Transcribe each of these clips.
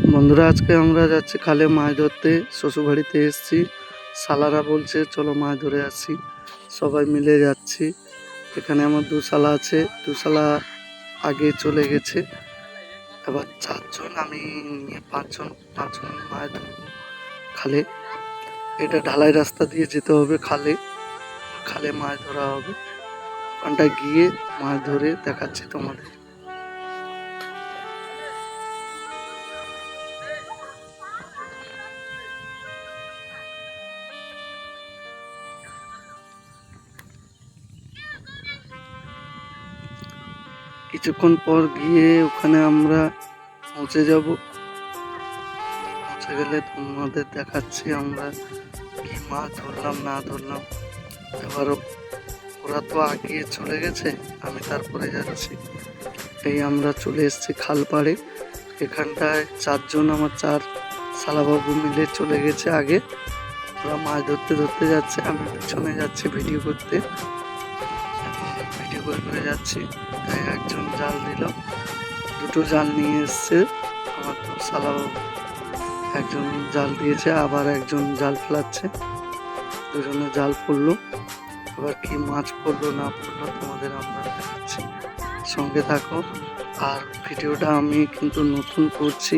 বন্ধুরা, আজকে আমরা যাচ্ছি খালে মাছ ধরতে। শ্বশুরবাড়িতে এসেছি, শালারা বলছে চলো মাছ ধরে আসি, সবাই মিলে যাচ্ছি। এখানে আমার দু শালা আছে, দু শালা আগে চলে গেছে। এবার চারজন, আমি নিয়ে পাঁচজন মাছ ধরবো খালে। এটা ঢালাই রাস্তা দিয়ে যেতে হবে খালে, খালে মাছ ধরা হবে। ওখানটায় গিয়ে মাছ ধরে দেখাচ্ছি তোমাদের। কিছুক্ষণ পর গিয়ে ওখানে আমরা পৌঁছে যাব। পৌঁছে গেলে তোমাদের দেখাচ্ছি আমরা কি মাছ ধরলাম না ধরলাম। এবার ওরা তো আগে চলে গেছে, আমি তারপরে যাচ্ছি। এই আমরা চলে এসেছি খাল পাড়ে। এখানটায় চারজন, আমার চার শালাবাবু মিলে চলে গেছে আগে। ওরা মাছ ধরতে ধরতে যাচ্ছে, আমি পিছনে যাচ্ছি ভিডিও করতে, ভিডিও করে যাচ্ছি। তাই একজন জাল দিল, দুটো জাল নিয়ে এসছে আমার তো শালাবাবু। একজন জাল দিয়েছে, আবার একজন জাল ফেলাচ্ছে। দুজনে জাল পড়লো। এবার কি মাছ পড়লো না পড়লো তোমাদের আমরা দেখাচ্ছি, সঙ্গে থাকো। আর ভিডিওটা আমি কিন্তু নতুন করছি,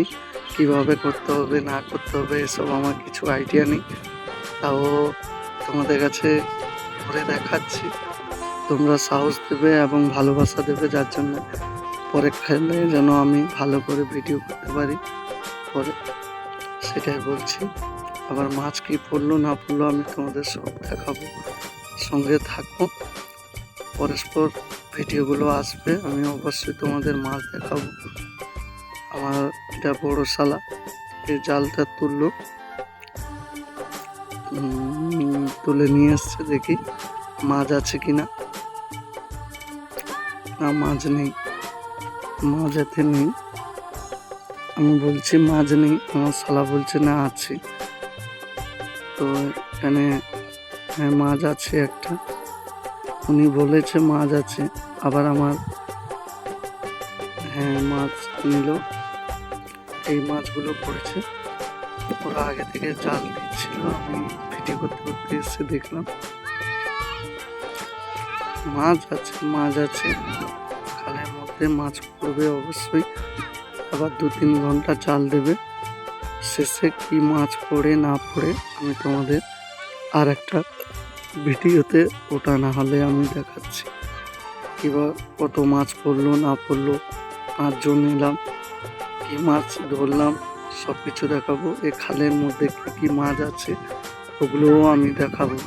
কিভাবে করতে হবে না করতে হবে এসব আমার কিছু আইডিয়া নেই, তাও তোমাদের কাছে করে দেখাচ্ছি। তোমরা সাহস দেবে এবং ভালোবাসা দেবে, যার জন্য পরে খেলে যেন আমি ভালো করে ভিডিও করতে পারি পরে, সেটাই বলছি। আবার মাছ কি পড়লো না পড়লো আমি তোমাদের সব দেখাবো, সঙ্গে থাকো। পরস্পর ভিডিওগুলো আসবে, আমি অবশ্যই তোমাদের মাছ দেখাবো। আমার এটা বড় শালা, এই জালটা তুললো, তুলে নিয়ে এসছে, দেখি মাছ আছে কিনা। না, মাছ নেই, মাছ এতে নেই। আমি বলছি মাছ নেই, আমার শালা বলছে না আছে। তো এখানে হ্যাঁ মাছ আছে একটা, উনি বলেছে মাছ আছে। আবার আমার হ্যাঁ মাছ নিল, এই মাছগুলো পড়েছে। ওরা আগে থেকে জাল দিচ্ছিল, আমি ভিডিও করতে করতে এসে দেখলাম মাছ আছে, মাছ আছে। খালের মধ্যে মাছ পড়বে অবশ্যই। আবার 2-3 ঘন্টা জাল দেবে, শেষে কি মাছ পড়ে না পড়ে আমি তোমাদের আর একটা ভিডিওতে, ওটা না হলে আমি দেখাচ্ছি কিবা কত মাছ পড়লো না পড়লো, 5 জন নিলাম, কি মাছ ধরলাম সব কিছু দেখাবো। এই খালের মধ্যে কি কি মাছ আছে ওগুলোও আমি দেখাবো।